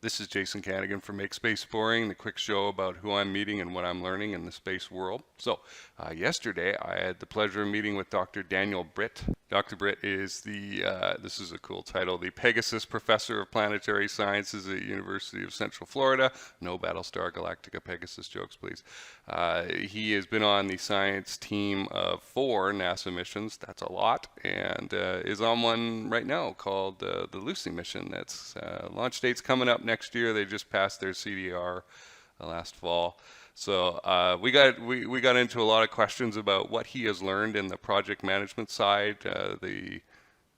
This is Jason Kanigan from Make Space Boring, the quick show about who I'm meeting and what I'm learning in the space world. So, yesterday I had the pleasure of meeting with Dr. Daniel Britt. Dr. Britt is this is a cool title, the Pegasus Professor of Planetary Sciences at University of Central Florida. No Battlestar Galactica Pegasus jokes, please. He has been on the science team of 4 NASA missions, that's a lot, and is on one right now called the Lucy mission. That's launch date's coming up next year. They just passed their CDR last fall. So we got into a lot of questions about what he has learned in the project management side,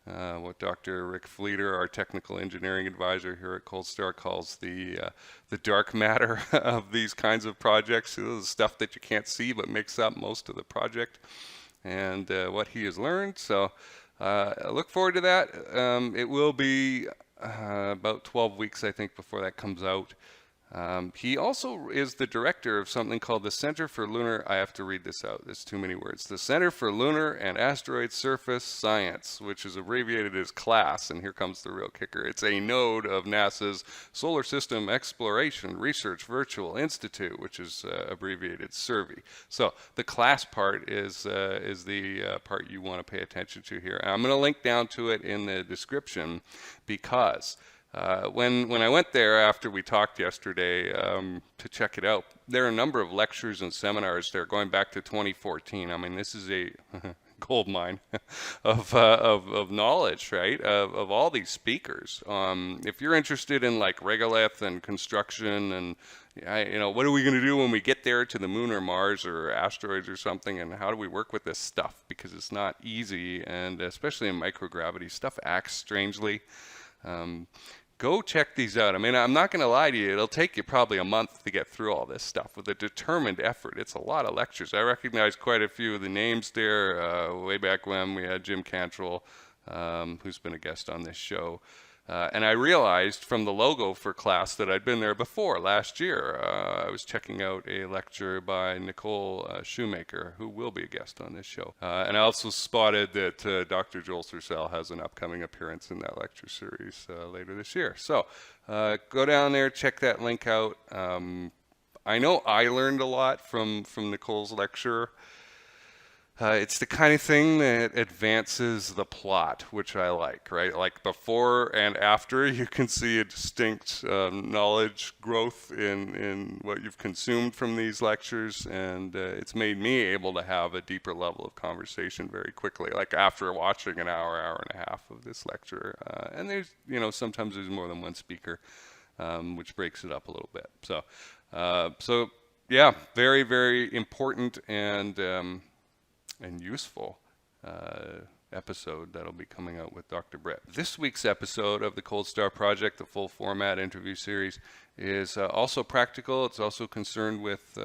what Dr. Rick Fleeter, our technical engineering advisor here at Cold Star, calls the dark matter of these kinds of projects, the stuff that you can't see but makes up most of the project, and what he has learned. So I look forward to that. It will be about 12 weeks, I think, before that comes out. He also is the director of something called the Center for Lunar, I have to read this out, there's too many words, the Center for Lunar and Asteroid Surface Science, which is abbreviated as CLASS, and here comes the real kicker. It's a node of NASA's Solar System Exploration Research Virtual Institute, which is abbreviated SURVEY. So the CLASS part is the part you want to pay attention to here. And I'm going to link down to it in the description because when I went there after we talked yesterday to check it out, there are a number of lectures and seminars there going back to 2014. I mean, this is a gold mine of knowledge, right? Of all these speakers. If you're interested in like regolith and construction and what are we going to do when we get there to the moon or Mars or asteroids or something, and how do we work with this stuff, because it's not easy, and especially in microgravity, stuff acts strangely. Go check these out. I mean, I'm not going to lie to you. It'll take you probably a month to get through all this stuff with a determined effort. It's a lot of lectures. I recognize quite a few of the names there. Way back when we had Jim Cantrell, who's been a guest on this show. And I realized from the logo for CLASS that I'd been there before last year. I was checking out a lecture by Nicole Shoemaker, who will be a guest on this show. And I also spotted that Dr. Joel Sercel has an upcoming appearance in that lecture series later this year. So go down there, check that link out. I know I learned a lot from Nicole's lecture. It's the kind of thing that advances the plot, which I like, right? Like before and after, you can see a distinct knowledge growth in what you've consumed from these lectures, and it's made me able to have a deeper level of conversation very quickly, like after watching an hour and a half of this lecture. And there's, sometimes there's more than one speaker, which breaks it up a little bit. So yeah, very, very important and useful episode that'll be coming out with Dr. Britt. This week's episode of the Cold Star Project, the full format interview series, is also practical. It's also concerned with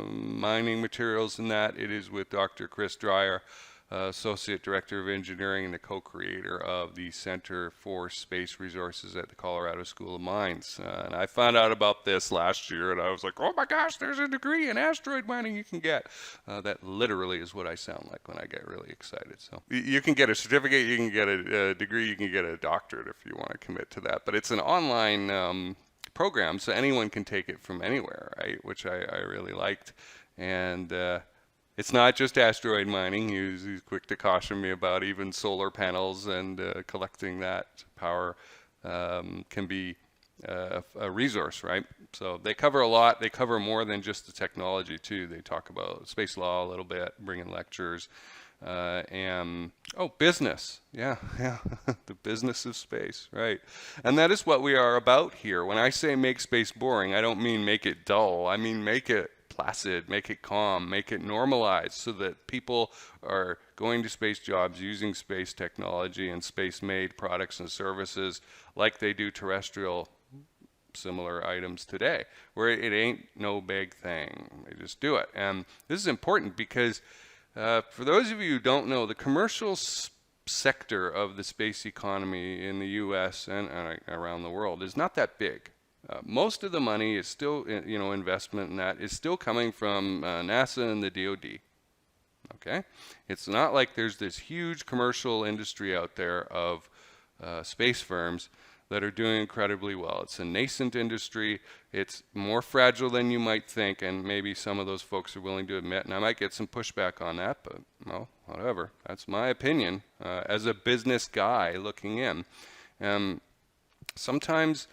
mining materials and that. It is with Dr. Chris Dreyer, Associate Director of Engineering and the co-creator of the Center for Space Resources at the Colorado School of Mines. And I found out about this last year, and I was like, oh my gosh, there's a degree in asteroid mining you can get. That literally is what I sound like when I get really excited. So you can get a certificate, you can get a degree, you can get a doctorate if you want to commit to that. But it's an online program, so anyone can take it from anywhere, right? Which I really liked. And it's not just asteroid mining. He's quick to caution me about even solar panels and collecting that power can be a resource, right? So they cover a lot. They cover more than just the technology too. They talk about space law a little bit, bring in lectures, and business. Yeah, the business of space, right? And that is what we are about here. When I say make space boring, I don't mean make it dull. I mean make it placid, make it calm, make it normalized so that people are going to space jobs using space technology and space-made products and services like they do terrestrial similar items today, where it ain't no big thing. They just do it. And this is important because for those of you who don't know, the commercial sector of the space economy in the US and around the world is not that big. Most of the money is still, investment in that is still coming from NASA and the DoD. Okay, it's not like there's this huge commercial industry out there of space firms that are doing incredibly well. It's a nascent industry. It's more fragile than you might think, and maybe some of those folks are willing to admit, and I might get some pushback on that, but well, whatever. That's my opinion as a business guy looking in. Sometimes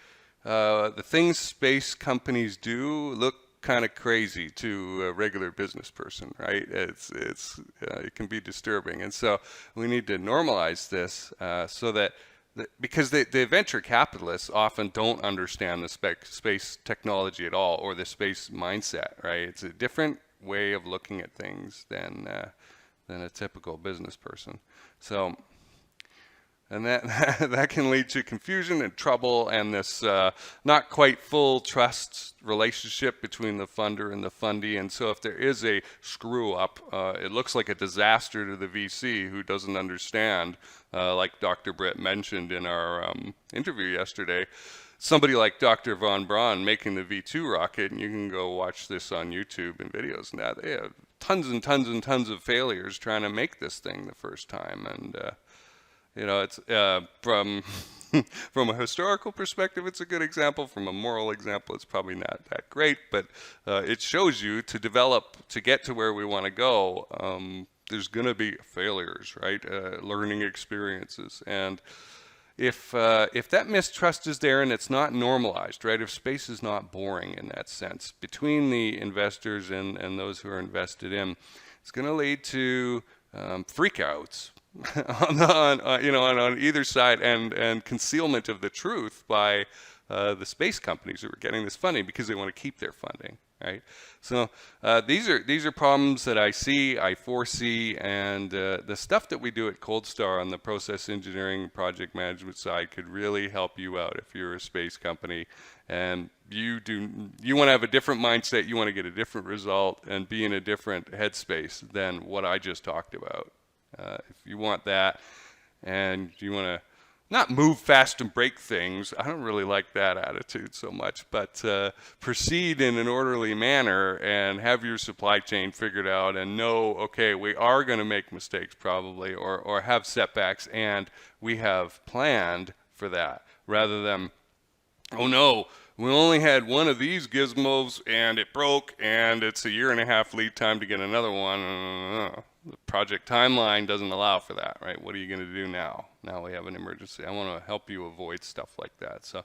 the things space companies do look kind of crazy to a regular business person, right? It can be disturbing, and so we need to normalize this so that because the venture capitalists often don't understand the space technology at all, or the space mindset, right? It's a different way of looking at things than a typical business person. So, and that can lead to confusion and trouble, and this not quite full trust relationship between the funder and the fundee. And so if there is a screw up, it looks like a disaster to the VC who doesn't understand, like Dr. Britt mentioned in our interview yesterday. Somebody like Dr. Von Braun making the V2 rocket, and you can go watch this on YouTube and videos, and that they have tons and tons and tons of failures trying to make this thing the first time. And it's from a historical perspective, it's a good example. From a moral example, it's probably not that great, but it shows you to get to where we want to go, there's going to be failures, right? Learning experiences. And if that mistrust is there and it's not normalized, right? If space is not boring in that sense between the investors and those who are invested in, it's going to lead to freakouts on either side, and concealment of the truth by the space companies who are getting this funding because they want to keep their funding, right? So these are problems that I foresee, and the stuff that we do at Cold Star on the process engineering project management side could really help you out if you're a space company and you want to have a different mindset, you want to get a different result and be in a different headspace than what I just talked about. If you want that, and you want to not move fast and break things, I don't really like that attitude so much, but proceed in an orderly manner and have your supply chain figured out and know, okay, we are going to make mistakes probably, or have setbacks, and we have planned for that, rather than, oh no, we only had one of these gizmos and it broke and it's a 1.5 year lead time to get another one. The project timeline doesn't allow for that, right? What are you going to do now? Now we have an emergency. I want to help you avoid stuff like that. So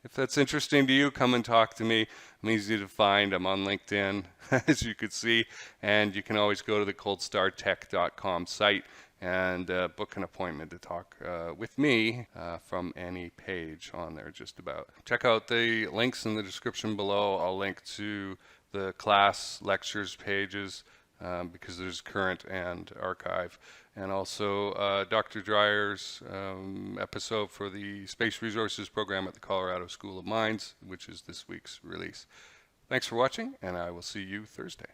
if that's interesting to you, come and talk to me. I'm easy to find. I'm on LinkedIn, as you could see. And you can always go to the coldstartech.com site and book an appointment to talk with me from any page on there, just about. Check out the links in the description below. I'll link to the class lectures pages because there's current and archive, and also Dr. Dreyer's episode for the Space Resources program at the Colorado School of Mines, which is this week's release. Thanks for watching, and I will see you Thursday.